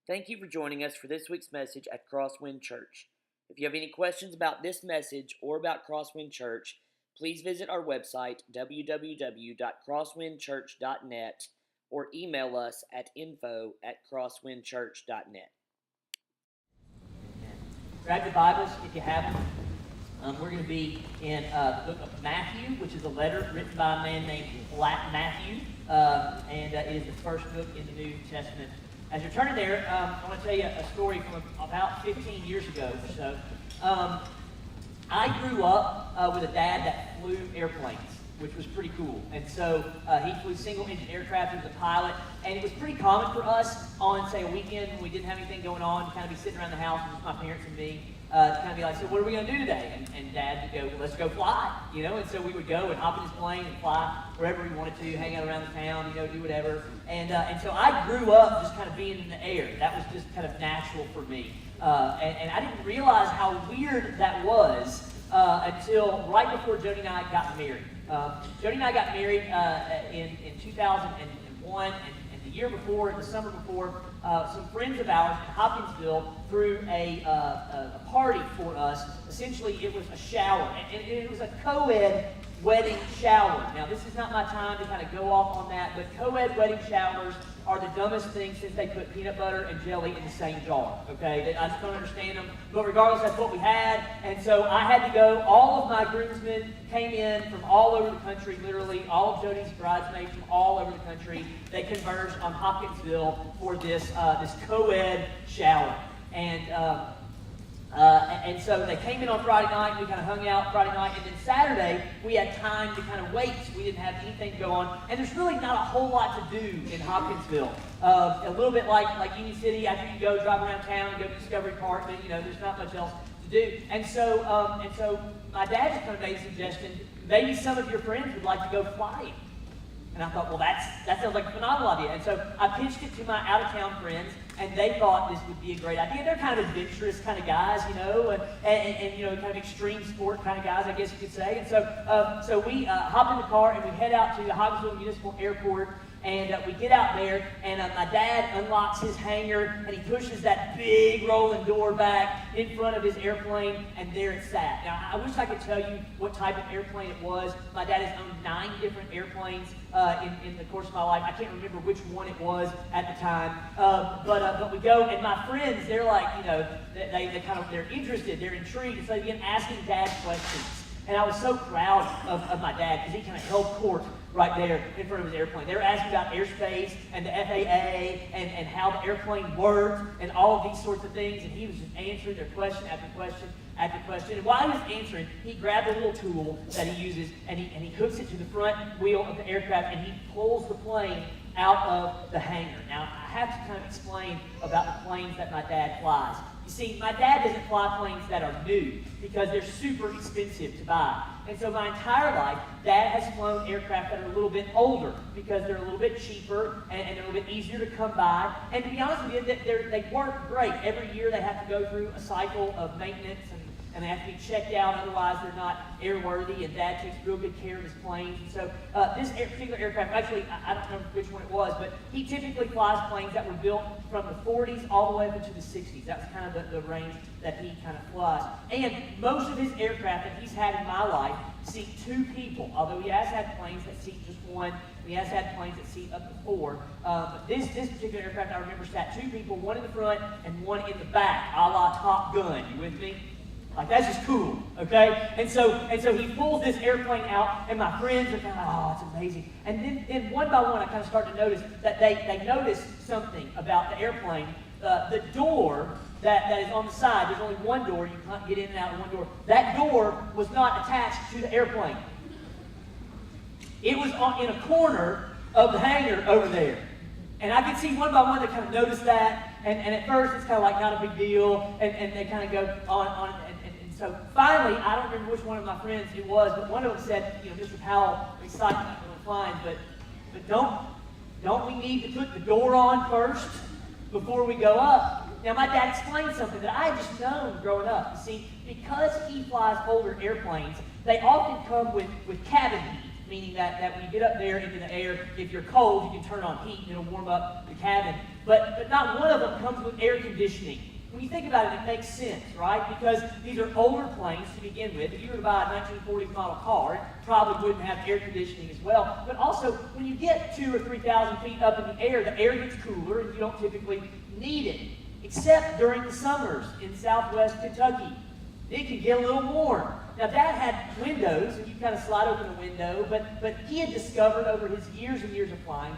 Thank you for joining us for this week's message at Crosswind Church. If you have any questions about this message or about Crosswind Church, please visit our website, www.crosswindchurch.net, or email us at info@crosswindchurch.net. Grab your Bibles if you have them. We're going to be in the book of Matthew, which is a letter written by a man named Matthew, and it is the first book in the New Testament. As you're turning there, I want to tell you a story from about 15 years ago or so. I grew up with a dad that flew airplanes, which was pretty cool. And so he flew single-engine aircraft. He was a pilot, and it was pretty common for us on, say, a weekend when we didn't have anything going on to kind of be sitting around the house with my parents and me, to kind of be like, so what are we going to do today? And Dad would go, well, let's go fly, you know? And so we would go and hop in his plane and fly wherever we wanted to, hang out around the town, you know, do whatever. And so I grew up just kind of being in the air. That was just kind of natural for me. And I didn't realize how weird that was until right before Jody and I got married. Jody and I got married in 2001, and the year before, the summer before, some friends of ours in Hopkinsville threw a party for us. Essentially, it was a shower, and it was a co-ed wedding shower. Now, this is not my time to kind of go off on that, but co-ed wedding showers are the dumbest thing since they put peanut butter and jelly in the same jar, okay? I just don't understand them, but regardless, that's what we had, and so I had to go. All of my groomsmen came in from all over the country, literally, all of Jody's bridesmaids from all over the country. They converged on Hopkinsville for this co-ed shower, and so they came in on Friday night, and we kind of hung out Friday night, and then Saturday, we had time to kind of wait. We didn't have anything to go on, and there's really not a whole lot to do in Hopkinsville. A little bit like Union City, after you go drive around town and go to Discovery Park, but, you know, there's not much else to do. And so my dad just kind of made a suggestion, maybe some of your friends would like to go flying. And I thought, well, that sounds like a phenomenal idea. And so I pitched it to my out-of-town friends, and they thought this would be a great idea. They're kind of adventurous kind of guys, you know, and you know, kind of extreme sport kind of guys, I guess you could say. And so we hop in the car, and we head out to the Hopkinsville Municipal Airport, and we get out there, and my dad unlocks his hangar, and he pushes that big rolling door back in front of his airplane, and there it sat. Now, I wish I could tell you what type of airplane it was. My dad has owned 9 different airplanes in the course of my life. I can't remember which one it was at the time, but we go, and my friends, they're like, you know, they're interested, they're intrigued, and so they begin asking Dad questions. And I was so proud of my dad, because he kind of held court right there in front of his airplane. They were asking about airspace and the FAA and how the airplane worked and all of these sorts of things, and he was just answering their question after question after question. And while he was answering, he grabbed a little tool that he uses, and he hooks it to the front wheel of the aircraft, and he pulls the plane out of the hangar. Now, I have to kind of explain about the planes that my dad flies. You see, my dad doesn't fly planes that are new because they're super expensive to buy. And so my entire life, Dad has flown aircraft that are a little bit older because they're a little bit cheaper and they're a little bit easier to come by. And to be honest with you, they work great. Every year they have to go through a cycle of maintenance and they have to be checked out, otherwise they're not airworthy, and Dad takes real good care of his planes. And so this particular aircraft, actually, I don't remember which one it was, but he typically flies planes that were built from the 40s all the way up into the 60s. That was kind of the range that he kind of flies. And most of his aircraft that he's had in my life seat 2 people, although he has had planes that seat just 1. He has had planes that seat up to 4. But this particular aircraft, I remember, sat 2 people, 1 in the front and 1 in the back, a la Top Gun. You with me? Like, that's just cool, okay? And so he pulls this airplane out, and my friends are kind of, oh, it's amazing. And then one by one, I kind of start to notice that they notice something about the airplane. The door that is on the side, there's only one door, you can't get in and out of one door. That door was not attached to the airplane. It was in a corner of the hangar over there. And I could see one by one they kind of noticed that, and at first it's kind of like not a big deal, and they kind of go on. So finally, I don't remember which one of my friends it was, but one of them said, you know, Mr. Powell, we saw you not going flying, but don't we need to put the door on first before we go up? Now, my dad explained something that I had just known growing up. You see, because he flies older airplanes, they often come with cabin heat, meaning that when you get up there into the air, if you're cold, you can turn on heat and it'll warm up the cabin. but not one of them comes with air conditioning. When you think about it, it makes sense, right? Because these are older planes to begin with. If you were to buy a 1940s model car, it probably wouldn't have air conditioning as well. But also, when you get 2,000 or 3,000 feet up in the air gets cooler, and you don't typically need it, except during the summers in southwest Kentucky. It can get a little warm. Now, Dad had windows, and you kind of slide open a window, but he had discovered over his years and years of flying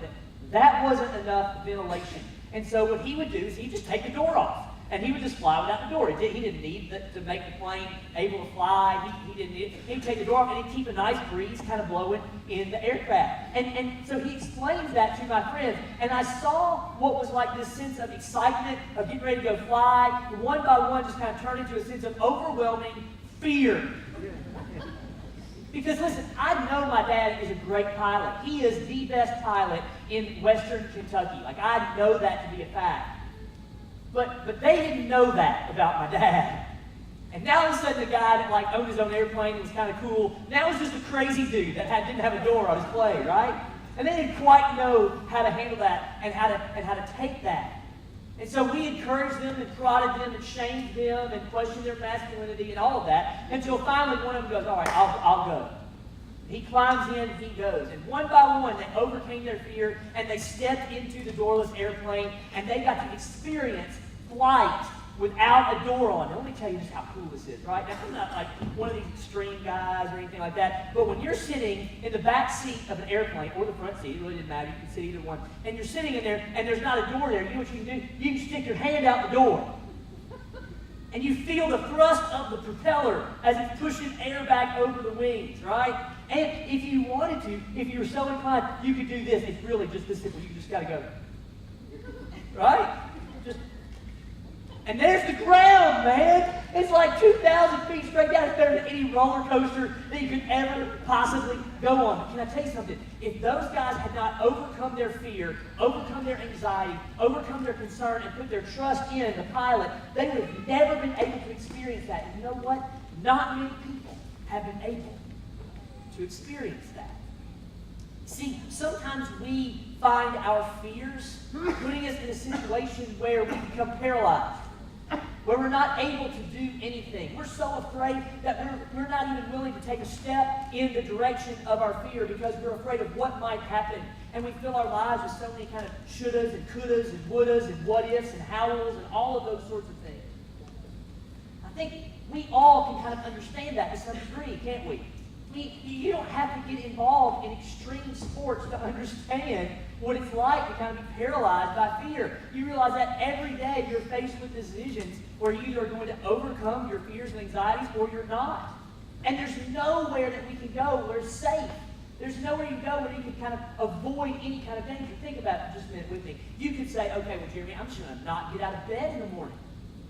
that wasn't enough ventilation. And so what he would do is he'd just take the door off. And he would just fly without the door. He didn't need to make the plane able to fly. He didn't need it. He'd take the door off and he'd keep a nice breeze kind of blowing in the aircraft. And so he explains that to my friends. And I saw what was like this sense of excitement of getting ready to go fly. One by one just kind of turned into a sense of overwhelming fear. Because listen, I know my dad is a great pilot. He is the best pilot in Western Kentucky. Like, I know that to be a fact. But they didn't know that about my dad. And now all of a sudden the guy that like owned his own airplane and was kind of cool, now he's just a crazy dude that didn't have a door on his plane, right? And they didn't quite know how to handle that and how to take that. And so we encouraged them and prodded them and shamed them and questioned their masculinity and all of that until finally one of them goes, all right, I'll go. He climbs in, he goes. And one by one, they overcame their fear, and they stepped into the doorless airplane, and they got to experience flight without a door on. Now, let me tell you just how cool this is, right? Now, I'm not like one of these extreme guys or anything like that, but when you're sitting in the back seat of an airplane, or the front seat, it really doesn't matter, you can sit either one, and you're sitting in there, and there's not a door there, you know what you can do? You can stick your hand out the door. And you feel the thrust of the propeller as it's pushing air back over the wings, right? And if you wanted to, if you were so inclined, you could do this. It's really just this simple. You just got to go. Right? And there's the ground, man. It's like 2,000 feet straight down. It's better than any roller coaster that you could ever possibly go on. But can I tell you something? If those guys had not overcome their fear, overcome their anxiety, overcome their concern, and put their trust in the pilot, they would have never been able to experience that. And you know what? Not many people have been able to experience that. See, sometimes we find our fears putting us in a situation where we become paralyzed, where we're not able to do anything. We're so afraid that we're not even willing to take a step in the direction of our fear because we're afraid of what might happen. And we fill our lives with so many kind of shouldas and couldas and wouldas and what-ifs and how-wills and all of those sorts of things. I think we all can kind of understand that to some degree, can't we? You don't have to get involved in extreme sports to understand what it's like to kind of be paralyzed by fear. You realize that every day you're faced with decisions where you either are going to overcome your fears and anxieties or you're not. And there's nowhere that we can go where it's safe. There's nowhere you go where you can kind of avoid any kind of danger. Think about it just a minute with me. You could say, okay, well, Jeremy, I'm just going to not get out of bed in the morning.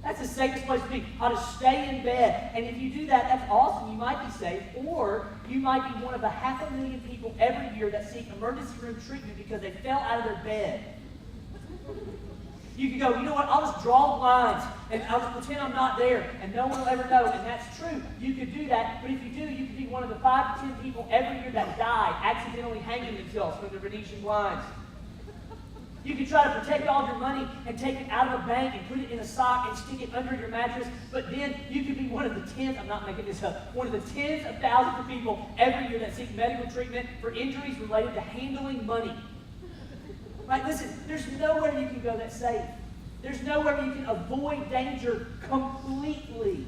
That's the safest place to be. I'll just stay in bed. And if you do that, that's awesome. You might be safe. Or you might be one of the 500,000 people every year that seek emergency room treatment because they fell out of their bed. You could go, you know what, I'll just draw lines and I'll just pretend I'm not there and no one will ever know. And that's true. You could do that. But if you do, you could be one of the 5 to 10 people every year that die accidentally hanging themselves from the Venetian blinds. You can try to protect all your money and take it out of a bank and put it in a sock and stick it under your mattress, but then you could be one of the tens, I'm not making this up, one of the tens of thousands of people every year that seek medical treatment for injuries related to handling money. Right, listen, there's nowhere you can go that's safe. There's nowhere you can avoid danger completely.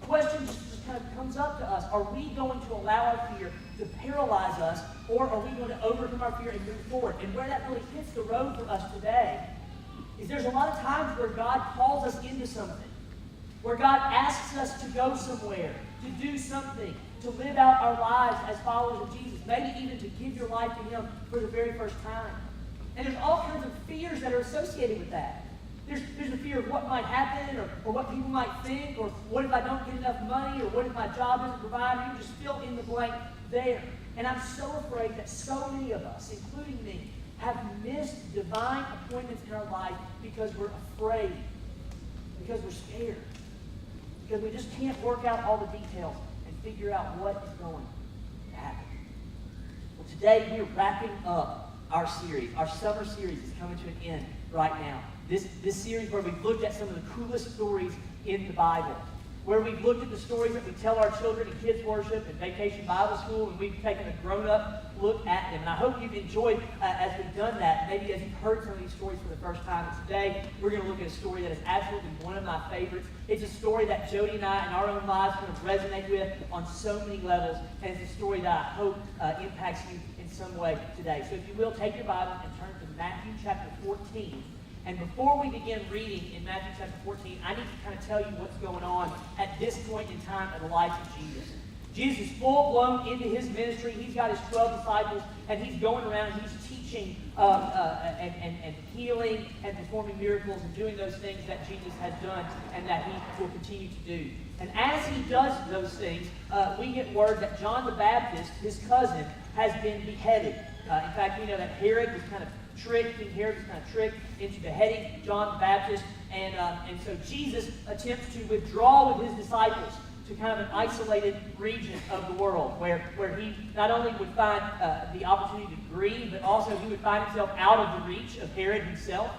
The question just kind of comes up to us. Are we going to allow our fear to paralyze us, or are we going to overcome our fear and move forward? And where that really hits the road for us today is there's a lot of times where God calls us into something, where God asks us to go somewhere, to do something, to live out our lives as followers of Jesus, maybe even to give your life to Him for the very first time. And there's all kinds of fears that are associated with that. There's the fear of what might happen, or what people might think, or what if I don't get enough money, or what if my job doesn't provide. You just fill in the blank there. And I'm so afraid that so many of us, including me, have missed divine appointments in our life because we're afraid, because we're scared, because we just can't work out all the details and figure out what is going to happen. Well, today we're wrapping up our series. Our summer series is coming to an end. right now. This series where we've looked at some of the coolest stories in the Bible, where we've looked at the stories that we tell our children in kids worship and vacation Bible school, and we've taken a grown-up look at them. And I hope you've enjoyed as we've done that, maybe as you've heard some of these stories for the first time. And today, we're going to look at a story that is absolutely one of my favorites. It's a story that Jody and I in our own lives kind of resonate with on so many levels, and it's a story that I hope impacts you in some way today. So if you will, take your Bible and turn to Matthew chapter 14. And before we begin reading in Matthew chapter 14, I need to kind of tell you what's going on at this point in time of the life of Jesus. Jesus is full-blown into his ministry. He's got his 12 disciples, and he's going around and he's teaching and healing and performing miracles and doing those things that Jesus has done and that he will continue to do. And as he does those things, we get word that John the Baptist, his cousin, has been beheaded. In fact, we know that Herod was kind of tricked into beheading John the Baptist, and so Jesus attempts to withdraw with his disciples to kind of an isolated region of the world where he not only would find the opportunity to grieve, but also he would find himself out of the reach of Herod himself.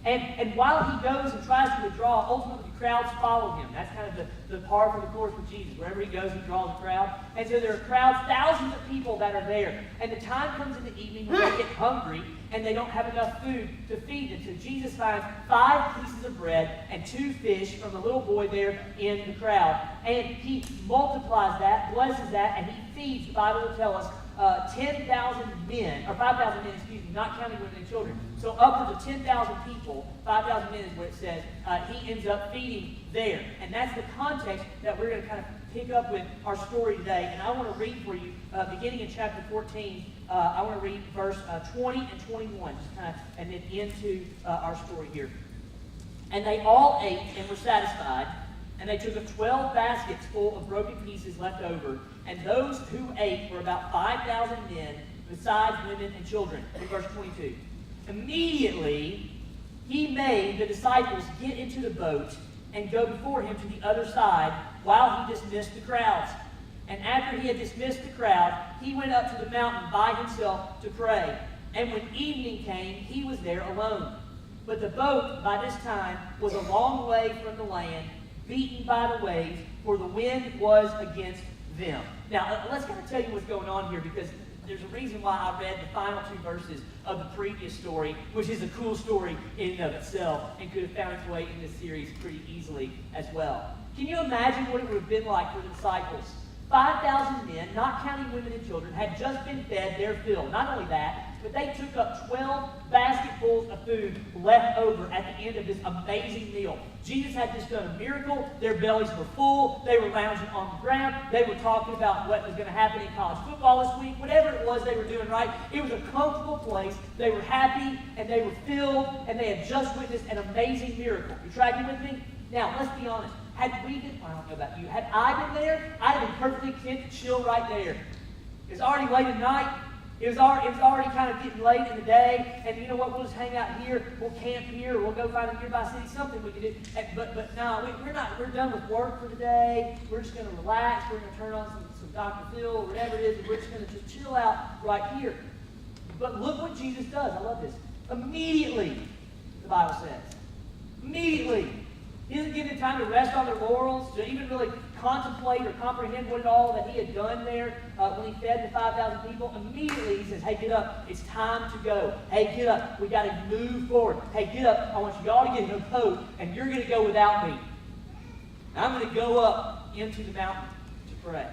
And while he goes and tries to withdraw, ultimately crowds follow him. That's kind of the par for the course with Jesus. Wherever he goes, he draws a crowd. And so there are crowds, thousands of people that are there. And the time comes in the evening when they get hungry and they don't have enough food to feed them. So Jesus finds 5 pieces of bread and 2 fish from the little boy there in the crowd. And he multiplies that, blesses that, and he feeds, the Bible will tell us, 10,000 men, or 5,000 men, excuse me, not counting women and children. So upwards of 10,000 people, 5,000 men is what it says, he ends up feeding there. And that's the context that we're going to kind of pick up with our story today. And I want to read for you, beginning in chapter 14, I want to read verse 20 and 21, just kind of, and then into our story here. And they all ate and were satisfied, and they took 12 baskets full of broken pieces left over, and those who ate were about 5,000 men, besides women and children. In verse 22. Immediately, he made the disciples get into the boat and go before him to the other side while he dismissed the crowds. And after he had dismissed the crowd, he went up to the mountain by himself to pray. And when evening came, he was there alone. But the boat, by this time, was a long way from the land, beaten by the waves, for the wind was against them. Now, let's kind of tell you what's going on here, because there's a reason why I read the final 2 verses of the previous story, which is a cool story in and of itself, and could have found its way in this series pretty easily as well. Can you imagine what it would have been like for the disciples? 5,000 men, not counting women and children, had just been fed their fill. Not only that, but they took up 12 basketfuls of food left over at the end of this amazing meal. Jesus had just done a miracle. Their bellies were full. They were lounging on the ground. They were talking about what was going to happen in college football this week. Whatever it was they were doing, right? It was a comfortable place. They were happy, and they were filled, and they had just witnessed an amazing miracle. You tracking with me? Now, let's be honest. Had we been, I don't know about you, had I been there, I'd have been perfectly content to chill right there. It's already late at night. It was already kind of getting late in the day, and you know what? We'll just hang out here. We'll camp here. We'll go find a nearby city, something we can do. But no, we're not. We're done with work for the day. We're just going to relax. We're going to turn on some Dr. Phil or whatever it is, and we're just going to just chill out right here. But look what Jesus does. I love this. Immediately, the Bible says. Immediately. He doesn't give them time to rest on their laurels, to even really contemplate or comprehend what it all that he had done there when he fed the 5,000 people. Immediately he says, hey, get up. It's time to go. Hey, get up. We got to move forward. Hey, get up. I want you all to get in a boat, and you're going to go without me. Now, I'm going to go up into the mountain to pray.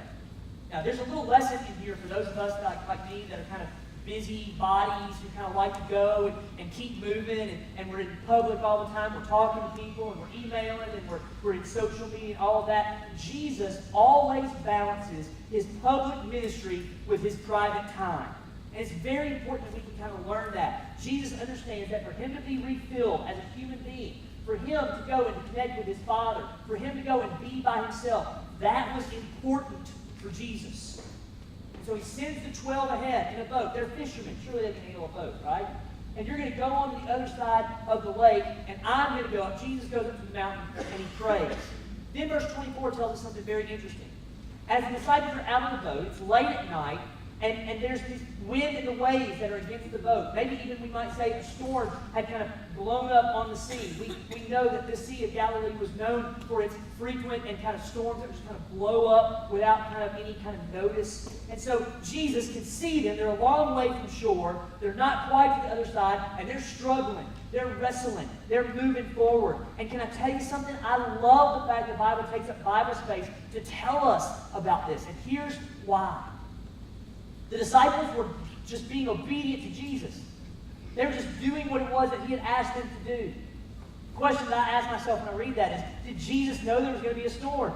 Now, there's a little lesson in here for those of us like me that are kind of busy bodies who kind of like to go and keep moving, and we're in public all the time. We're talking to people, and we're emailing, and we're in social media and all of that. Jesus always balances his public ministry with his private time. And it's very important that we can kind of learn that. Jesus understands that for him to be refilled as a human being, for him to go and connect with his Father, for him to go and be by himself, that was important for Jesus. So he sends the 12 ahead in a boat. They're fishermen. Surely they can handle a boat, right? And you're going to go on to the other side of the lake, and I'm going to go up. Jesus goes up to the mountain, and he prays. Then verse 24 tells us something very interesting. As the disciples are out on the boat, it's late at night, And there's this wind and the waves that are against the boat. Maybe even we might say a storm had kind of blown up on the sea. We know that the Sea of Galilee was known for its frequent and kind of storms that just kind of blow up without kind of any kind of notice. And so Jesus can see them. They're a long way from shore. They're not quite to the other side, and they're struggling. They're wrestling. They're moving forward. And can I tell you something? I love the fact the Bible takes up Bible space to tell us about this. And here's why. The disciples were just being obedient to Jesus. They were just doing what it was that he had asked them to do. The question that I ask myself when I read that is, did Jesus know there was going to be a storm?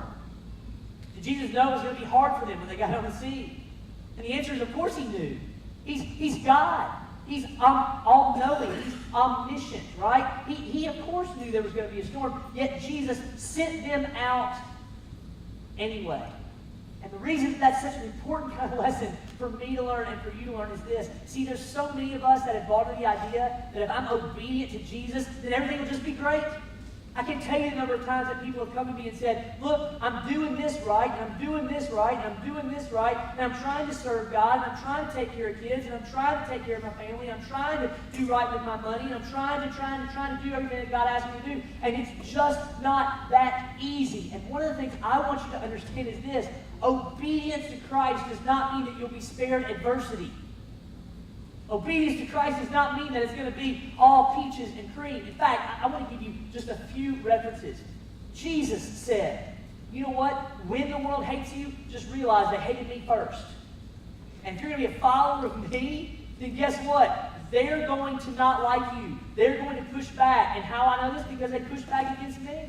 Did Jesus know it was going to be hard for them when they got on the sea? And the answer is, of course he knew. He's God. He's all-knowing. He's omniscient, right? He of course knew there was going to be a storm, yet Jesus sent them out anyway. And the reason that's such an important kind of lesson for me to learn and for you to learn is this. See, there's so many of us that have bought into the idea that if I'm obedient to Jesus, then everything will just be great. I can tell you the number of times that people have come to me and said, look, I'm doing this right, and I'm doing this right, and I'm doing this right, and I'm trying to serve God, and I'm trying to take care of kids, and I'm trying to take care of my family, and I'm trying to do right with my money, and I'm trying to do everything that God asked me to do, and it's just not that easy. And one of the things I want you to understand is this. Obedience to Christ does not mean that you'll be spared adversity. Obedience to Christ does not mean that it's going to be all peaches and cream. In fact, I want to give you just a few references. Jesus said, you know what? When the world hates you, just realize they hated me first. And if you're going to be a follower of me, then guess what? They're going to not like you. They're going to push back. And how I know this? Because they push back against me.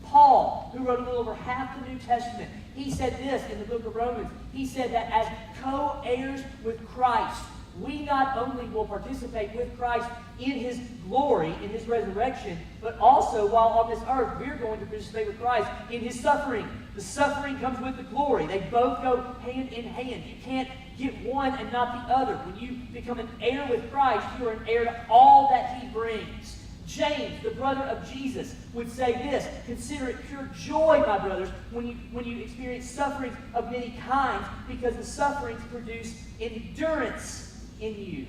Paul, who wrote a little over half the New Testament, he said this in the book of Romans. He said that as co-heirs with Christ, we not only will participate with Christ in his glory, in his resurrection, but also while on this earth, we're going to participate with Christ in his suffering. The suffering comes with the glory. They both go hand in hand. You can't get one and not the other. When you become an heir with Christ, you are an heir to all that he brings. James, the brother of Jesus, would say this: consider it pure joy, my brothers, when you experience sufferings of many kinds, because the sufferings produce endurance in you,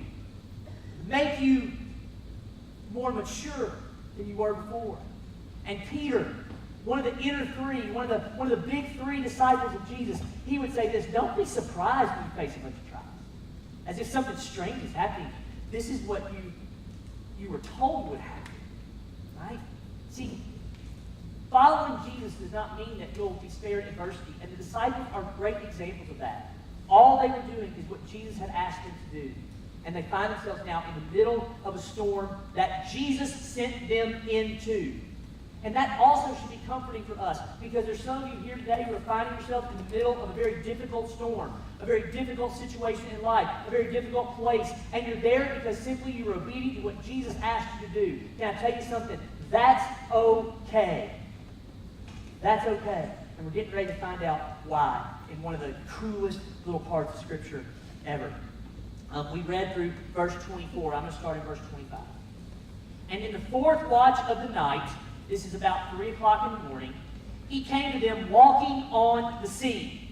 make you more mature than you were before. And Peter, one of the inner three, one of the big three disciples of Jesus, he would say this: don't be surprised when you face a bunch of trials, as if something strange is happening. This is what you were told would happen. Right? See, following Jesus does not mean that you'll be spared adversity. And the disciples are great examples of that. All they were doing is what Jesus had asked them to do. And they find themselves now in the middle of a storm that Jesus sent them into. And that also should be comforting for us, because there's some of you here today who are finding yourself in the middle of a very difficult storm, a very difficult situation in life, a very difficult place, and you're there because simply you were obedient to what Jesus asked you to do. Can I tell you something? That's okay. That's okay. And we're getting ready to find out why in one of the coolest little parts of Scripture ever. We read through verse 24. I'm going to start in verse 25. And in the fourth watch of the night, this is about 3 o'clock in the morning, he came to them walking on the sea.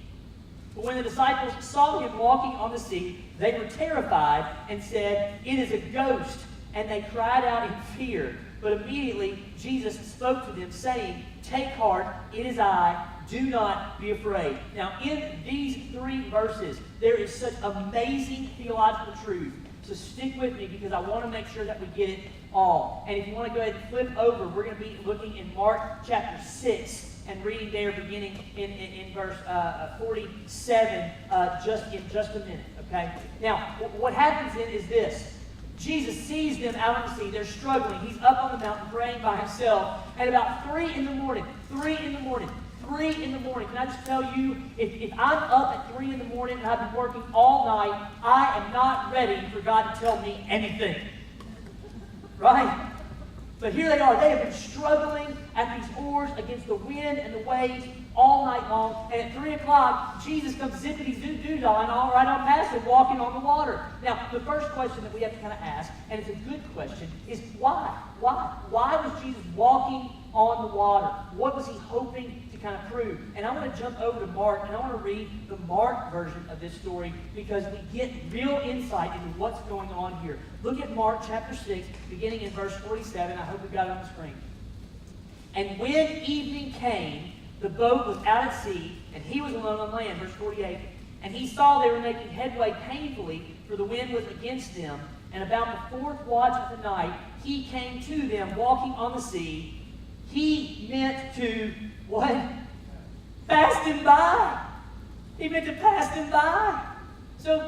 But when the disciples saw him walking on the sea, they were terrified and said, "It is a ghost." And they cried out in fear. But immediately Jesus spoke to them, saying, "Take heart, it is I. Do not be afraid." Now, in these 3 verses, there is such amazing theological truth. So stick with me, because I want to make sure that we get it all. And if you want to go ahead and flip over, we're going to be looking in Mark chapter 6 and reading there beginning in verse 47 in just a minute. Okay? Now, what happens then is this. Jesus sees them out on the sea. They're struggling. He's up on the mountain praying by himself. And about 3 in the morning, can I just tell you, if I'm up at 3 in the morning and I've been working all night, I am not ready for God to tell me anything. Right? But here they are. They have been struggling at these oars against the wind and the waves all night long. And at 3 o'clock, Jesus comes zippity-doo-doo-doo all right on past them, walking on the water. Now, the first question that we have to kind of ask, and it's a good question, is why? Why was Jesus walking on the water. What was he hoping to kind of prove? And I want to jump over to Mark, and I want to read the Mark version of this story because we get real insight into what's going on here. Look at Mark chapter 6, beginning in verse 47. I hope we've got it on the screen. And when evening came, the boat was out at sea, and he was alone on land, verse 48. And he saw they were making headway painfully, for the wind was against them. And about the fourth watch of the night, he came to them walking on the sea. He meant to, what? Pass them by. He meant to pass them by. So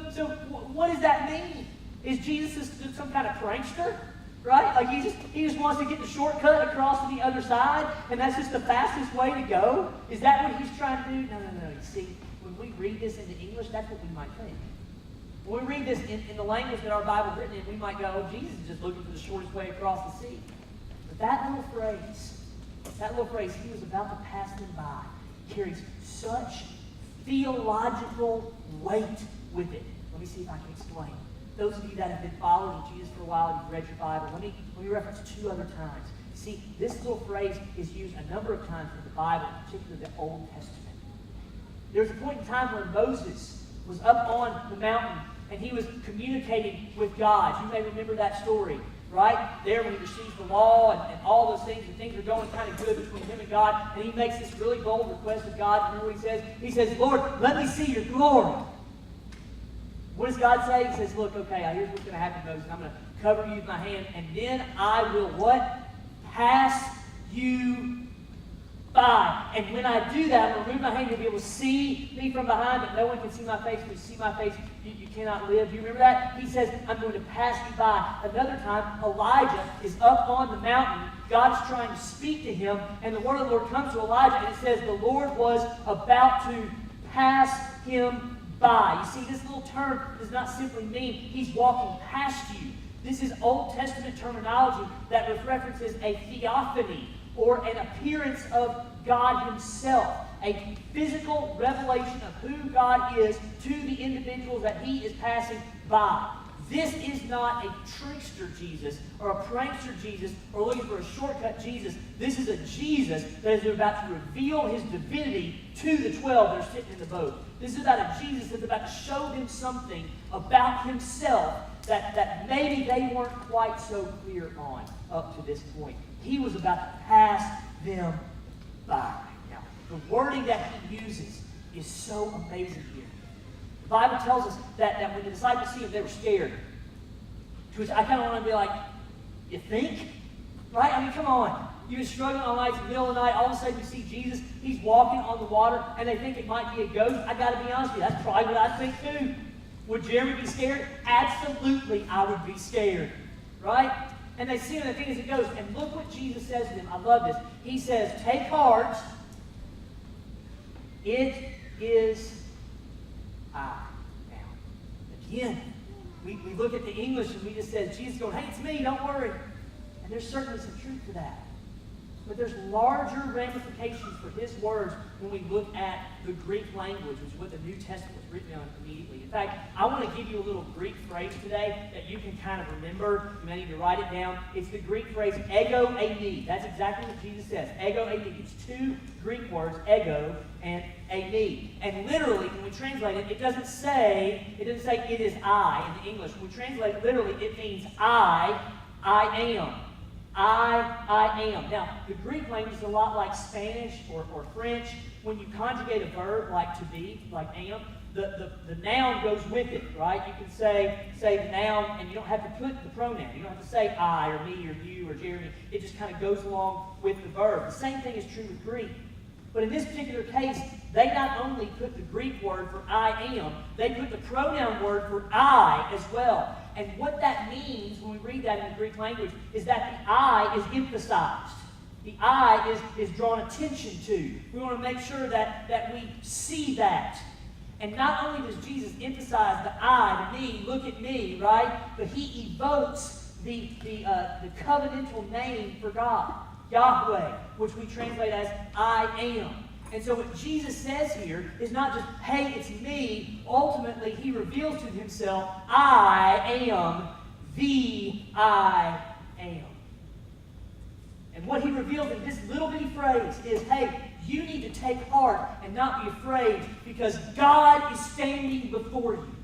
what does that mean? Is Jesus some kind of prankster? Right? Like he just wants to get the shortcut across to the other side, and that's just the fastest way to go? Is that what he's trying to do? No. You see, when we read this into English, that's what we might think. When we read this in the language that our Bible's written in, we might go, oh, Jesus is just looking for the shortest way across the sea. But that little phrase, he was about to pass them by, carries such theological weight with it. Let me see if I can explain. Those of you that have been following Jesus for a while, you've read your Bible, let me reference two other times. See, this little phrase is used a number of times in the Bible, particularly the Old Testament. There was a point in time when Moses was up on the mountain and he was communicating with God. You may remember that story, right? There when he receives the law and all those things, and things are going kind of good between him and God, and he makes this really bold request of God. Remember what he says? He says, Lord, let me see your glory. What does God say? He says, look, okay, here's what's going to happen, Moses. I'm going to cover you with my hand, and then I will what? Pass you by. And when I do that, I'm going to remove my hand. You'll be able to see me from behind, but no one can see my face. If you see my face, you cannot live. Do you remember that? He says, I'm going to pass you by. Another time, Elijah is up on the mountain. God is trying to speak to him, and the word of the Lord comes to Elijah, and it says the Lord was about to pass him by. You see, this little term does not simply mean he's walking past you. This is Old Testament terminology that references a theophany, or an appearance of God himself, a physical revelation of who God is to the individuals that he is passing by. This is not a trickster Jesus or a prankster Jesus or looking for a shortcut Jesus. This is a Jesus that is about to reveal his divinity to the 12 that are sitting in the boat. This is about a Jesus that's about to show them something about himself that maybe they weren't quite so clear on up to this point. He was about to pass them by. Now, the wording that he uses is so amazing here. The Bible tells us that when the disciples see him, they were scared. To which I kind of want to be like, you think? Right? I mean, come on. You've been struggling all night, it's the middle of the night, all of a sudden you see Jesus, he's walking on the water, and they think it might be a ghost. I got to be honest with you, that's probably what I think too. Would Jeremy be scared? Absolutely, I would be scared. Right? And they see him, and they think it's a ghost. And look what Jesus says to them. I love this. He says, take heart. It is I. Now, again, we look at the English and we just say, Jesus going, hey, it's me, don't worry. And there's certainly some truth to that. But there's larger ramifications for his words when we look at the Greek language, which is what the New Testament was written on immediately. In fact, I want to give you a little Greek phrase today that you can kind of remember. You may need to write it down. It's the Greek phrase ego eimi. That's exactly what Jesus says. Ego eimi. It's two Greek words, ego and eimi. And literally, when we translate it, it doesn't say it is I in the English. When we translate it literally, it means I am. I am. Now, the Greek language is a lot like Spanish or French. When you conjugate a verb like to be, like am, the noun goes with it, right? You can say the noun, and you don't have to put the pronoun. You don't have to say I or me or you or Jeremy. It just kind of goes along with the verb. The same thing is true with Greek. But in this particular case, they not only put the Greek word for I am, they put the pronoun word for I as well. And what that means when we read that in the Greek language is that the I is emphasized. The I is drawn attention to. We want to make sure that we see that. And not only does Jesus emphasize the I, the me, look at me, right? But he evokes the covenantal name for God, Yahweh, which we translate as I am. And so what Jesus says here is not just, hey, it's me. Ultimately, he reveals to himself, I am the I am. And what he reveals in this little bitty phrase is, hey, you need to take heart and not be afraid because God is standing before you.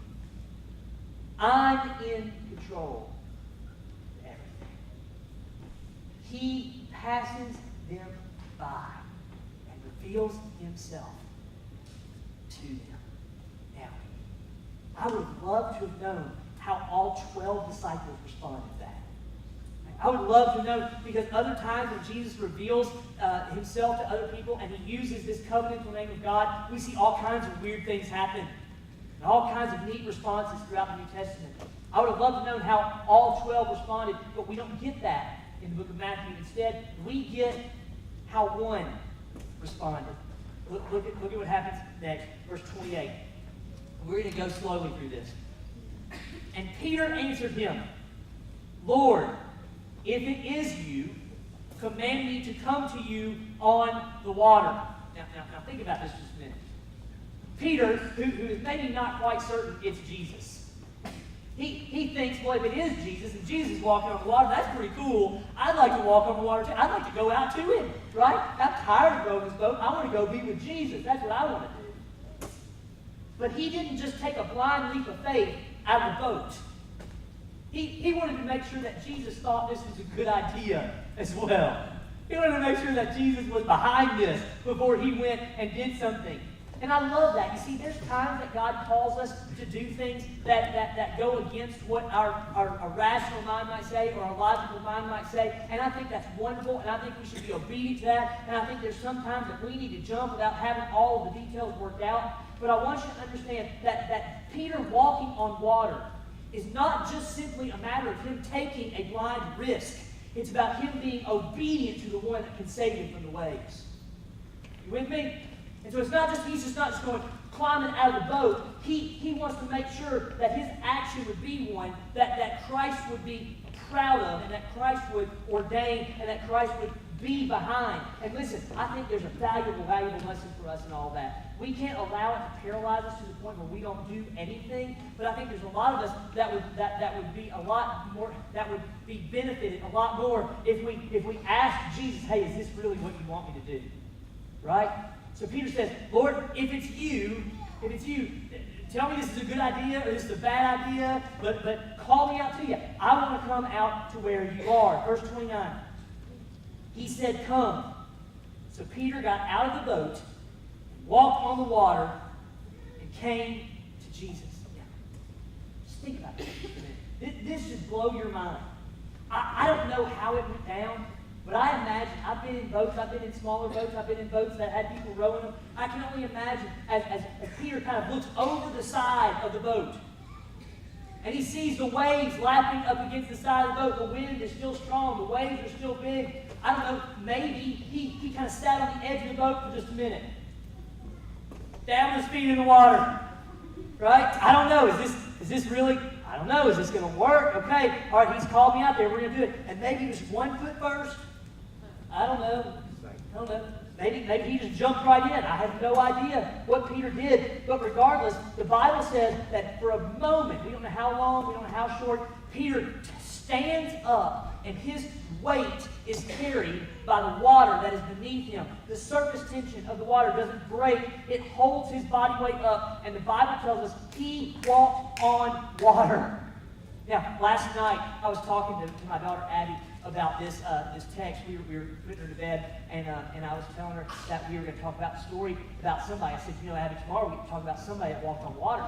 I'm in control of everything. He passes them by and reveals himself to them. Now, I would love to have known how all 12 disciples responded to that. I would love to know, because other times when Jesus reveals himself to other people and he uses this covenantal name of God, we see all kinds of weird things happen and all kinds of neat responses throughout the New Testament. I would have loved to know how all 12 responded, but we don't get that in the book of Matthew. Instead, we get how one responded. Look at what happens next, verse 28. We're going to go slowly through this. And Peter answered him, Lord, if it is you, command me to come to you on the water. Now think about this just a minute. Peter, who is maybe not quite certain it's Jesus, he thinks, well, if it is Jesus and Jesus is walking on the water, that's pretty cool. I'd like to walk on the water too. I'd like to go out to him, right? I'm tired of rowing this boat. I want to go be with Jesus. That's what I want to do. But he didn't just take a blind leap of faith out of the boat. He wanted to make sure that Jesus thought this was a good idea as well. He wanted to make sure that Jesus was behind this before he went and did something. And I love that. You see, there's times that God calls us to do things that go against what our rational mind might say or our logical mind might say. And I think that's wonderful, and I think we should be obedient to that. And I think there's some times that we need to jump without having all of the details worked out. But I want you to understand that Peter walking on water is not just simply a matter of him taking a blind risk. It's about him being obedient to the one that can save him from the waves. You with me? And so he's just not just going climbing out of the boat. He wants to make sure that his action would be one that Christ would be proud of, and that Christ would ordain, and that Christ would be behind. And listen, I think there's a valuable lesson for us in all that. We can't allow it to paralyze us to the point where we don't do anything. But I think there's a lot of us that would be a lot more, that would be benefited a lot more if we ask Jesus, hey, is this really what you want me to do? Right? So Peter says, Lord, if it's you, tell me this is a good idea or this is a bad idea, but call me out to you. I want to come out to where you are. Verse 29. He said, come. So Peter got out of the boat, walked on the water, and came to Jesus. Now, just think about this for a minute. This should blow your mind. I don't know how it went down, but I imagine, I've been in boats, I've been in smaller boats, I've been in boats that had people rowing them. I can only imagine as Peter kind of looks over the side of the boat, and he sees the waves lapping up against the side of the boat. The wind is still strong, the waves are still big. I don't know, maybe he kind of sat on the edge of the boat for just a minute. Down his feet in the water. Right? I don't know. Is this really, I don't know. Is this going to work? Okay. All right, he's called me out there. We're going to do it. And maybe it was 1 foot first. I don't know. Maybe he just jumped right in. I have no idea what Peter did. But regardless, the Bible says that for a moment, we don't know how long, we don't know how short, Peter stands up and his weight is carried by the water that is beneath him. The surface tension of the water doesn't break. It holds his body weight up. And the Bible tells us he walked on water. Now, last night, I was talking to my daughter, Abby, about this text. We were putting her to bed, and I was telling her that we were going to talk about the story about somebody. I said, Abby, tomorrow we can talk about somebody that walked on water.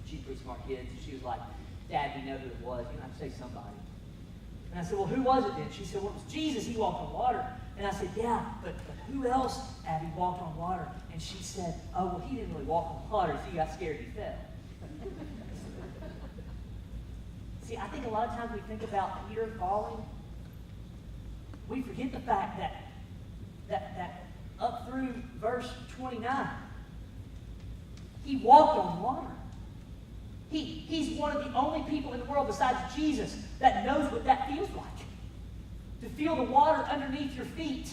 She's a pretty smart kid, so she was like, Dad, we know who it was. I'd say somebody. And I said, well, who was it then? She said, well, it was Jesus. He walked on water. And I said, yeah, but who else, Abby, walked on water? And she said, oh, well, he didn't really walk on water, so he got scared he fell. See, I think a lot of times we think about Peter falling. We forget the fact that up through verse 29, he walked on water. He's one of the only people in the world besides Jesus that knows what that feels like. To feel the water underneath your feet,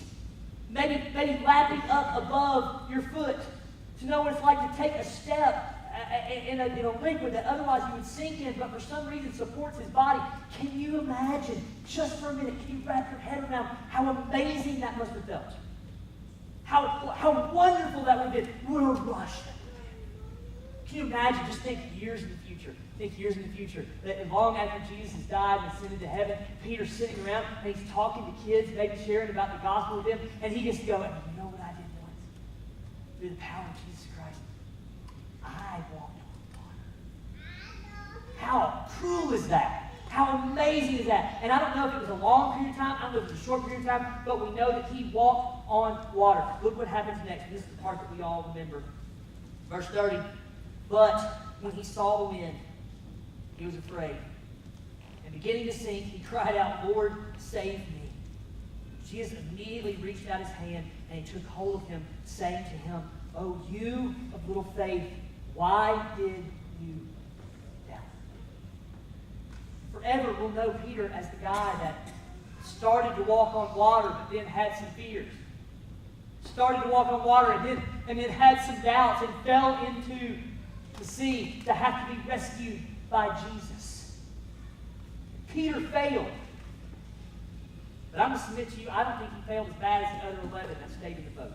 maybe lapping up above your foot. To know what it's like to take a step in a liquid that otherwise he would sink in, but for some reason supports his body. Can you imagine, just for a minute, can you wrap your head around how amazing that must have felt? How wonderful that would have been. What a rush that would have been. Can you imagine, just think years in the future, that long after Jesus has died and ascended to heaven, Peter's sitting around and he's talking to kids, maybe sharing about the gospel with them, and he gets going, you know what I did once? Through the power of Jesus Christ, I walked on water. How cool is that? How amazing is that? And I don't know if it was a long period of time, I don't know if it was a short period of time, but we know that he walked on water. Look what happens next. This is the part that we all remember. Verse 30. But when he saw the wind, he was afraid. And beginning to sink, he cried out, Lord, save me. Jesus immediately reached out his hand and he took hold of him, saying to him, O you of little faith, why did you doubt? Forever we'll know Peter as the guy that started to walk on water but then had some fears. Started to walk on water and then had some doubts and fell into the sea to have to be rescued by Jesus. Peter failed. But I'm going to submit to you, I don't think he failed as bad as the other 11 that stayed in the boat.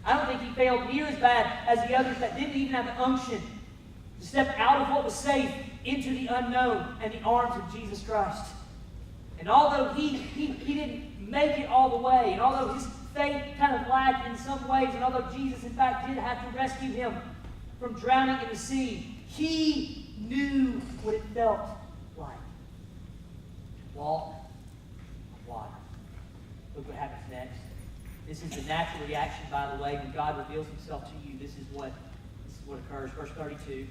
I don't think he failed near as bad as the others that didn't even have the unction to step out of what was safe into the unknown and the arms of Jesus Christ. And although he didn't make it all the way, and although his faith kind of lacked in some ways, and although Jesus in fact did have to rescue him from drowning in the sea, he knew what it felt like to walk on water. Look what happens next. This is the natural reaction, by the way, when God reveals himself to you. This is what occurs. Verse 32.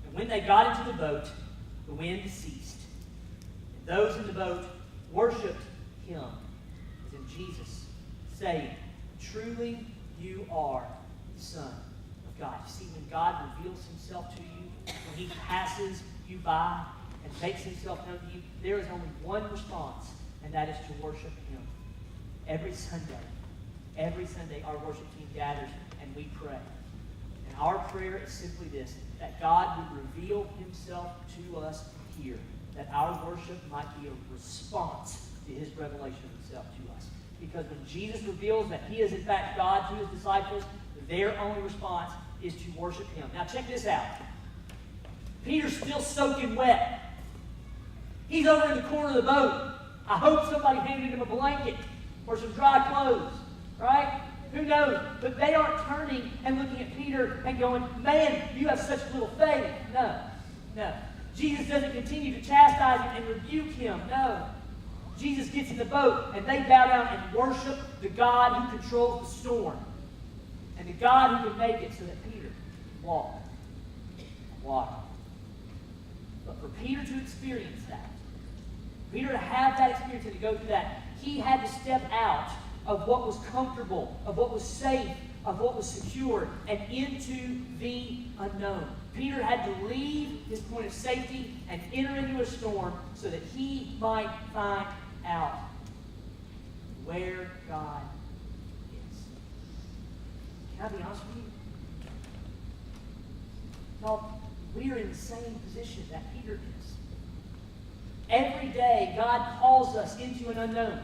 And when they got into the boat, the wind ceased. And those in the boat worshipped him, as in Jesus, saying, Truly you are the Son of God. You see, when God reveals himself to you, when he passes you by and makes himself known to you, there is only one response, and that is to worship him. Every Sunday, our worship team gathers and we pray. And our prayer is simply this, that God would reveal himself to us here, that our worship might be a response to his revelation of himself to us. Because when Jesus reveals that he is in fact God to his disciples, their only response is to worship him. Now check this out. Peter's still soaking wet. He's over in the corner of the boat. I hope somebody handed him a blanket or some dry clothes, right? Who knows? But they aren't turning and looking at Peter and going, man, you have such little faith. No. Jesus doesn't continue to chastise him and rebuke him. No. Jesus gets in the boat and they bow down and worship the God who controls the storm and the God who can make it so that Peter can walk on water. But for Peter to experience that, Peter to have that experience and to go through that, he had to step out of what was comfortable, of what was safe, of what was secure, and into the unknown. Peter had to leave his point of safety and enter into a storm so that he might find out where God is. Can I be honest with you? Y'all, we are in the same position that Peter is. Every day, God calls us into an unknown.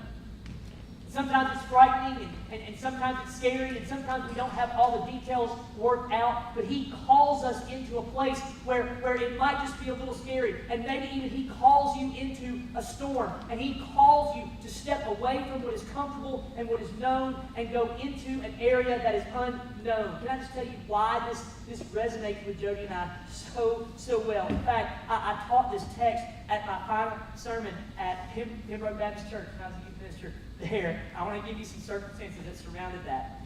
Sometimes it's frightening, and sometimes it's scary, and sometimes we don't have all the details worked out, but he calls us into a place where it might just be a little scary, and maybe even he calls you into a storm, and he calls you to step away from what is comfortable and what is known and go into an area that is unknown. Can I just tell you why this resonates with Jody and I so well? In fact, I taught this text at my final sermon at Pembroke Baptist Church when I was a youth minister there. I want to give you some circumstances that surrounded that.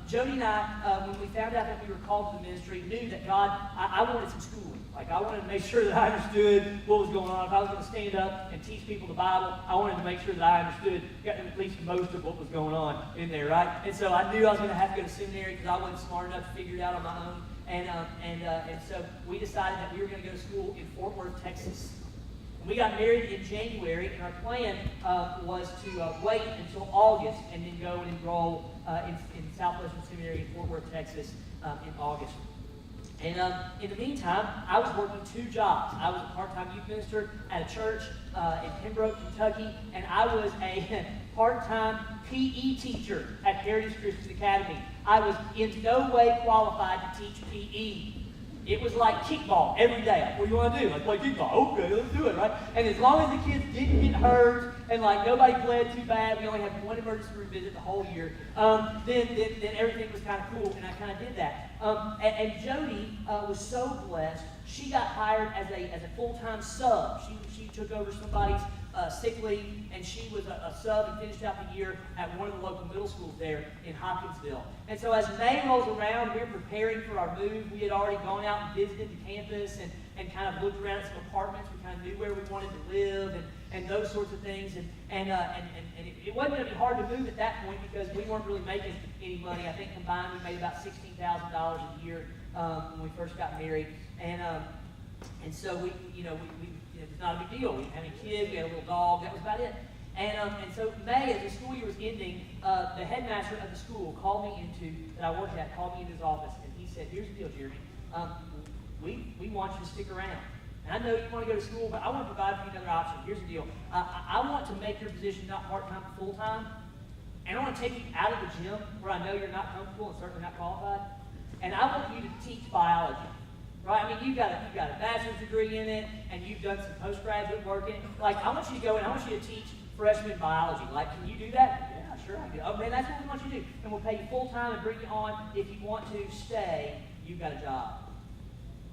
Jody and I, when we found out that we were called to the ministry, knew that God, I wanted some schooling. Like, I wanted to make sure that I understood what was going on. If I was going to stand up and teach people the Bible, I wanted to make sure that I understood at least most of what was going on in there, right? And so I knew I was going to have to go to seminary because I wasn't smart enough to figure it out on my own. And so we decided that we were going to go to school in Fort Worth, Texas. We got married in January, and our plan was to wait until August and then go and enroll in Southwestern Seminary in Fort Worth, Texas in August. And in the meantime, I was working 2 jobs. I was a part-time youth minister at a church in Pembroke, Kentucky, and I was a part-time PE teacher at Heritage Christian Academy. I was in no way qualified to teach PE. It was like kickball every day. Like, what do you want to do? Let's play kickball. Okay, let's do it, right? And as long as the kids didn't get hurt and like nobody bled too bad, we only had 1 emergency room visit the whole year, then everything was kind of cool, and I kind of did that. And Jody was so blessed. She got hired as a full-time sub. She took over somebody's sick leave, and she was a sub and finished out the year at one of the local middle schools there in Hopkinsville. And so as May rolls around, we're preparing for our move. We had already gone out and visited the campus and kind of looked around at some apartments. We kind of knew where we wanted to live and those sorts of things. And it wasn't going to be hard to move at that point because we weren't really making any money. I think combined we made about $16,000 a year when we first got married. And so we it was not a big deal. We didn't have any kids. We had a little dog. That was about it. And so May, as the school year was ending, the headmaster of the school that I worked at called me into his office, and he said, "Here's the deal, Jeremy. We want you to stick around. And I know you want to go to school, but I want to provide for you another option. Here's the deal. I want to make your position not part-time but full-time, and I want to take you out of the gym where I know you're not comfortable and certainly not qualified, and I want you to teach biology." Right? I mean, you've got a bachelor's degree in it, and you've done some postgraduate work in it. Like, I want you to go in, I want you to teach freshman biology. Like, can you do that? Yeah, sure I can. Oh, man, that's what we want you to do. And we'll pay you full-time and bring you on. If you want to stay, you've got a job.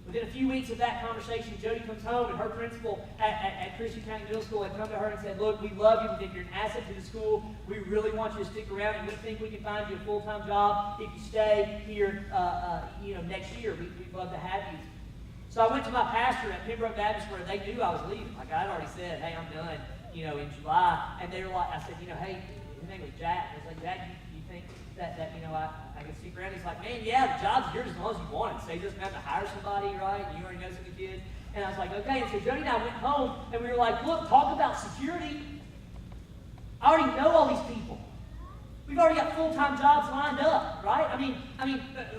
Within a few weeks of that conversation, Jody comes home, and her principal at Christian County Middle School had come to her and said, "Look, we love you. We think you're an asset to the school. We really want you to stick around, and we think we can find you a full-time job if you stay here next year. We'd love to have you." So I went to my pastor at Pembroke Baptist where they knew I was leaving. Like, I'd already said, "Hey, I'm done, in July." And they were like, I said, "Hey," his name was Jack. I was like, "Jack, you think that I can stick around?" He's like, "Man, yeah, the job's yours as long as you want it. So he doesn't have to hire somebody, right? You already know some of the kids." And I was like, "Okay." And so Jody and I went home, and we were like, "Look, talk about security. I already know all these people. We've already got full-time jobs lined up, right? I mean,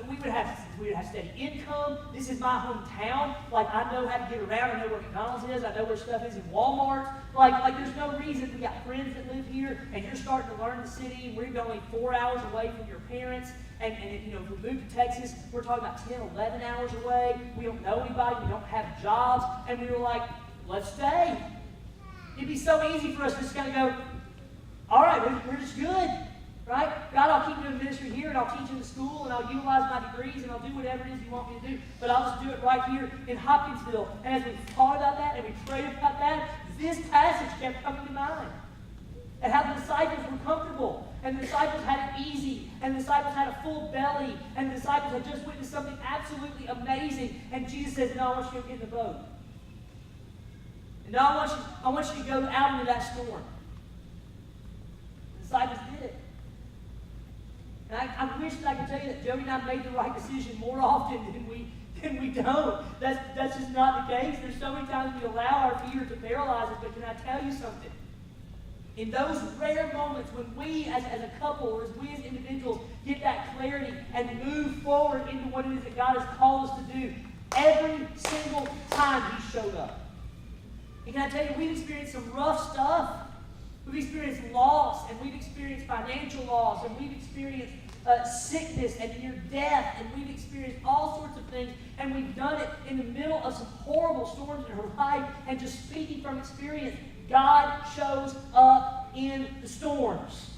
we would have steady income. This is my hometown. Like, I know how to get around. I know where McDonald's is. I know where stuff is in Walmart. Like there's no reason. We got friends that live here, and you're starting to learn the city. We're only 4 hours away from your parents. And if we move to Texas, we're talking about 10, 11 hours away. We don't know anybody. We don't have jobs. And we were like, let's stay. It'd be so easy for us to just kind of go, all right, we're just good. Right? God, I'll keep doing ministry here, and I'll teach in the school, and I'll utilize my degrees, and I'll do whatever it is you want me to do. But I'll just do it right here in Hopkinsville. And as we thought about that, and we prayed about that, this passage kept coming to mind. And how the disciples were comfortable, and the disciples had it easy, and the disciples had a full belly, and the disciples had just witnessed something absolutely amazing. And Jesus says, "No, I want you to get in the boat. And now I want you to go out into that storm." The disciples did it. And I wish that I could tell you that Jody and I made the right decision more often than we don't. That's just not the case. There's so many times we allow our fear to paralyze us, but can I tell you something? In those rare moments when we as a couple or as we as individuals get that clarity and move forward into what it is that God has called us to do, every single time He showed up. And can I tell you, we've experienced some rough stuff. We've experienced loss, and we've experienced financial loss, and we've experienced sickness and near death, and we've experienced all sorts of things, and we've done it in the middle of some horrible storms in her life. And just speaking from experience, God shows up in the storms.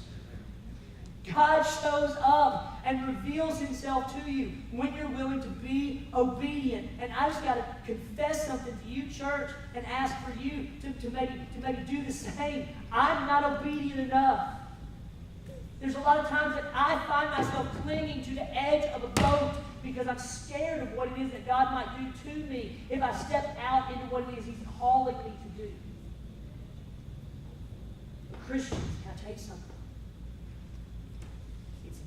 God shows up and reveals Himself to you when you're willing to be obedient. And I just got to confess something to you, church, and ask for you to maybe do the same. I'm not obedient enough. There's a lot of times that I find myself clinging to the edge of a boat because I'm scared of what it is that God might do to me if I step out into what it is He's calling me to do. But Christians, can I tell you something?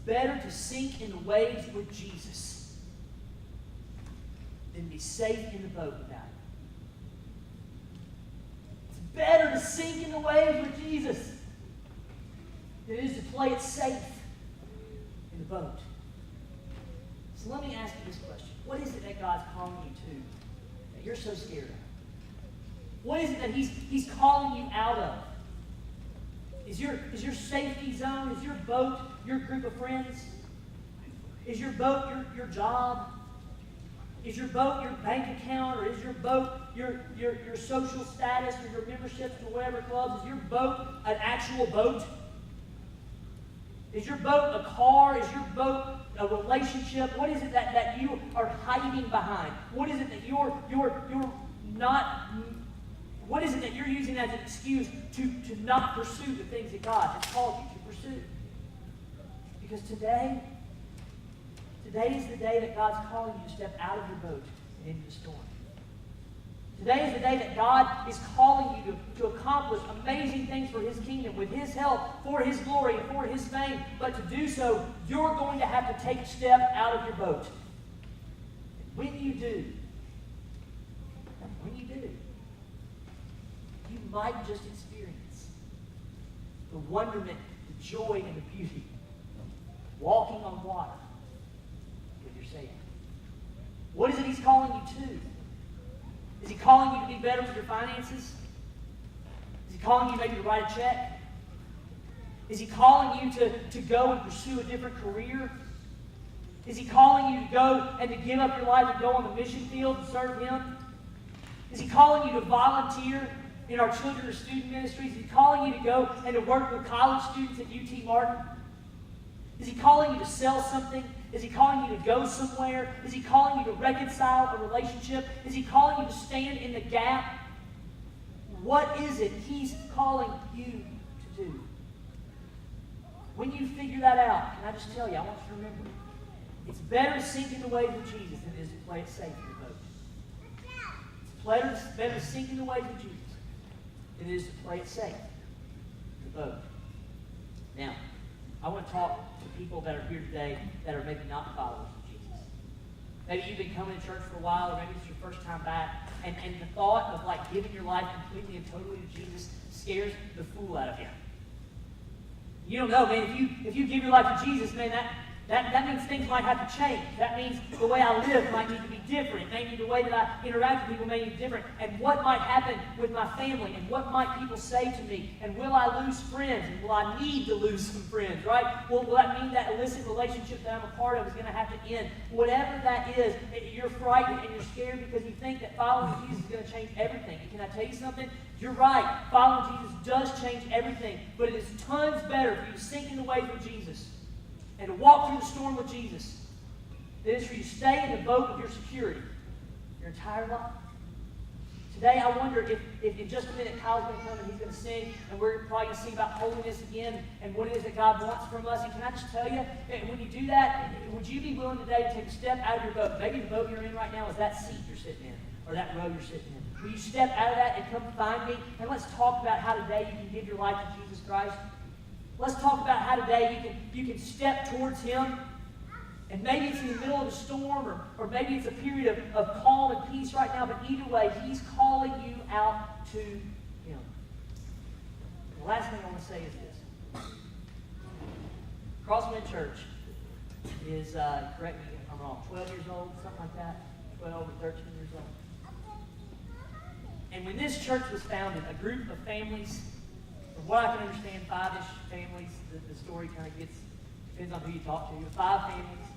Better to sink in the waves with Jesus than be safe in the boat without Him. It's better to sink in the waves with Jesus than it is to play it safe in the boat. So let me ask you this question. What is it that God's calling you to that you're so scared of? What is it that He's calling you out of? Is your safety zone, is your boat your group of friends? Is your boat your job? Is your boat your bank account? Or is your boat your social status or your memberships to whatever clubs? Is your boat an actual boat? Is your boat a car? Is your boat a relationship? What is it that you are hiding behind? What is it that you're not... What is it that you're using as an excuse to not pursue the things that God has called you to pursue? Because today is the day that God's calling you to step out of your boat and into the storm. Today is the day that God is calling you to accomplish amazing things for His kingdom, with His help, for His glory, and for His fame. But to do so, you're going to have to take a step out of your boat. When you do, you might just experience the wonderment, the joy, and the beauty of walking on water with your Savior. What is it He's calling you to? Is He calling you to be better with your finances? Is He calling you maybe to write a check? Is He calling you to go and pursue a different career? Is He calling you to go and to give up your life and go on the mission field and serve Him? Is He calling you to volunteer in our children or student ministries? Is He calling you to go and to work with college students at UT Martin? Is He calling you to sell something? Is He calling you to go somewhere? Is He calling you to reconcile a relationship? Is He calling you to stand in the gap? What is it He's calling you to do? When you figure that out, can I just tell you, I want you to remember, it's better to sink in the waves of Jesus than it is to play it safe in the boat. It's better to sink in the waves of Jesus than it is to play it safe in the boat. Now, I want to talk to people that are here today that are maybe not followers of Jesus. Maybe you've been coming to church for a while, or maybe it's your first time back, and the thought of like giving your life completely and totally to Jesus scares the fool out of you. You don't know, man, if you give your life to Jesus, man, that means things might have to change. That means the way I live might need to be different. Maybe the way that I interact with people may need to be different. And what might happen with my family? And what might people say to me? And will I lose friends? And will I need to lose some friends, right? Will that mean that illicit relationship that I'm a part of is going to have to end? Whatever that is, you're frightened and you're scared because you think that following Jesus is going to change everything. And can I tell you something? You're right. Following Jesus does change everything. But it is tons better for you to sink in the waves with Jesus and to walk through the storm with Jesus than it is for you to stay in the boat of your security your entire life. Today, I wonder if in just a minute Kyle's going to come and he's going to sing, and we're probably going to sing about holiness again and what it is that God wants from us. And can I just tell you, when you do that, would you be willing today to take a step out of your boat? Maybe the boat you're in right now is that seat you're sitting in or that row you're sitting in. Will you step out of that and come find me? And let's talk about how today you can give your life to Jesus Christ. Let's talk about how today you can step towards Him. And maybe it's in the middle of a storm, or maybe it's a period of calm and peace right now, but either way, He's calling you out to Him. The last thing I want to say is this. Crosswind Church is, correct me if I'm wrong, 12 years old, something like that, 12 or 13 years old. And when this church was founded, a group of families, from what I can understand, 5-ish families, the story kind of depends on who you talk to, 5 families.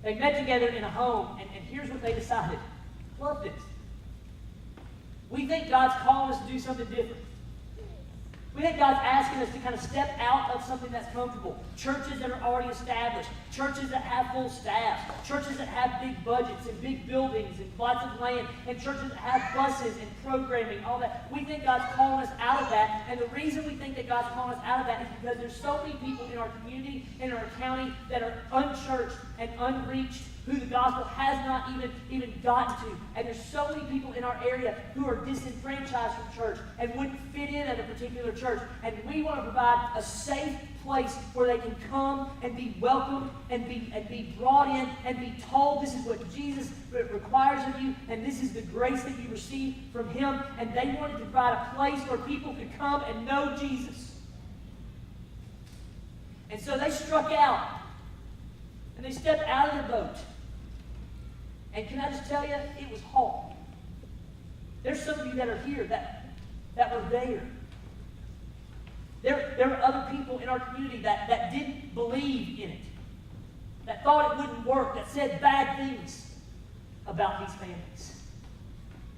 They met together in a home, and here's what they decided. Love this. We think God's calling us to do something different. We think God's asking us to kind of step out of something that's comfortable. Churches that are already established. Churches that have full staffs. Churches that have big budgets and big buildings and lots of land. And churches that have buses and programming, all that. We think God's calling us out of that. And the reason we think that God's calling us out of that is because there's so many people in our community and in our county that are unchurched and unreached, who the gospel has not even gotten to. And there's so many people in our area who are disenfranchised from church and wouldn't fit in at a particular church. And we want to provide a safe place where they can come and be welcomed and be brought in and be told this is what Jesus requires of you and this is the grace that you receive from Him. And they wanted to provide a place where people could come and know Jesus. And so they struck out. And And they stepped out of their boat. And can I just tell you, it was hard. There's some of you that are here that were there. There were other people in our community that didn't believe in it, that thought it wouldn't work, that said bad things about these families.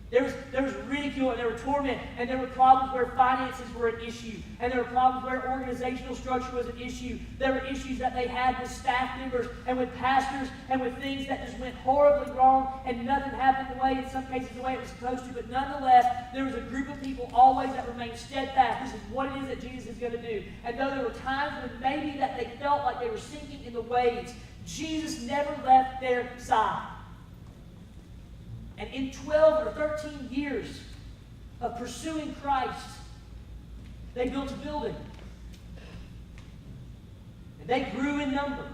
There was ridicule, and there were torment, and there were problems where finances were an issue, and there were problems where organizational structure was an issue. There were issues that they had with staff members and with pastors and with things that just went horribly wrong, and nothing happened the way, in some cases, the way it was supposed to. But nonetheless, there was a group of people always that remained steadfast. This is what it is that Jesus is going to do. And though there were times when maybe that they felt like they were sinking in the waves, Jesus never left their side. And in 12 or 13 years of pursuing Christ, they built a building. And they grew in number.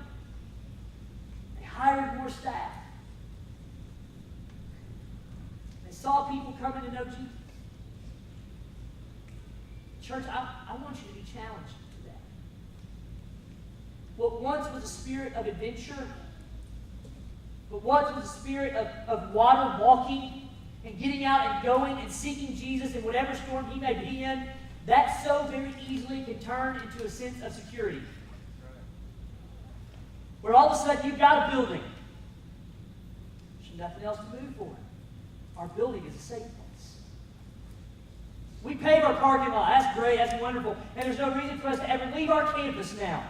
They hired more staff. They saw people coming to know Jesus. Church, I want you to be challenged today. What once was a spirit of adventure, but once was a spirit of water walking and getting out and going and seeking Jesus in whatever storm he may be in, that so very easily can turn into a sense of security. Where all of a sudden you've got a building. There's nothing else to move for. Our building is a safe place. We pave our parking lot. That's great. That's wonderful. And there's no reason for us to ever leave our campus now.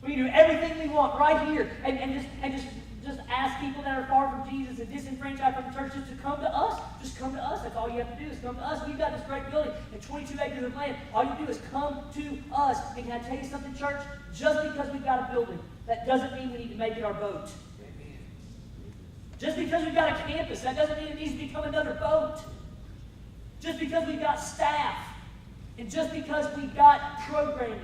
We can do everything we want right here and just ask people that are far from Jesus and disenfranchised from the church just to come to us. Just come to us. That's all you have to do is come to us. We've got this great building and 22 acres of land. All you do is come to us. And can I tell you something, church? Just because we've got a building, that doesn't mean we need to make it our boat. Amen. Just because we've got a campus, that doesn't mean it needs to become another boat. Just because we've got staff, and just because we've got programming,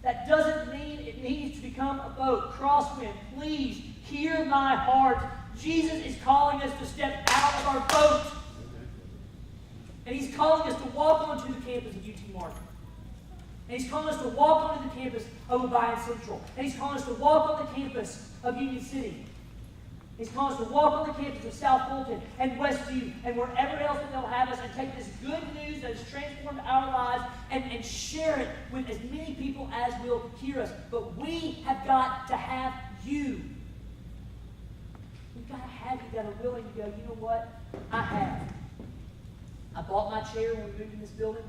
that doesn't mean it needs to become a boat. Crosswind, please hear my heart. Jesus is calling us to step out of our boat. And he's calling us to walk onto the campus of UT Martin. And he's calling us to walk onto the campus of Obion Central. And he's calling us to walk on the campus of Union City. He's calling us to walk on the campus of South Fulton and Westview and wherever else that they'll have us and take this good news that has transformed our lives and share it with as many people as will hear us. But we have got to have you. We've got to have you that are willing to go, you know what? I have. I bought my chair when we moved in this building.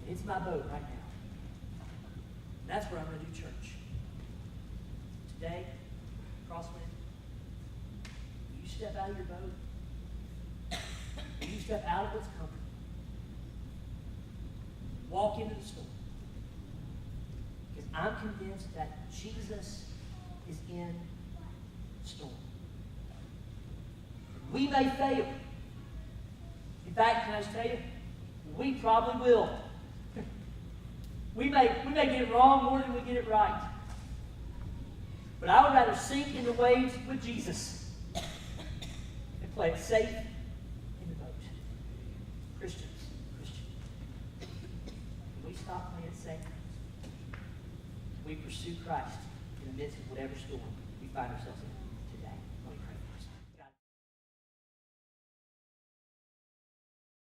It's my boat right now. That's where I'm going to do church. Today, Crosswind, you step out of your boat. You step out of what's comfortable. Walk into the storm. Because I'm convinced that Jesus is in the storm. We may fail. In fact, can I just tell you, we probably will. We may get it wrong more than we get it right. But I would rather sink in the waves with Jesus and play it safe in the boat. Christian, can we stop playing it safe? Can we pursue Christ in the midst of whatever storm we find ourselves in?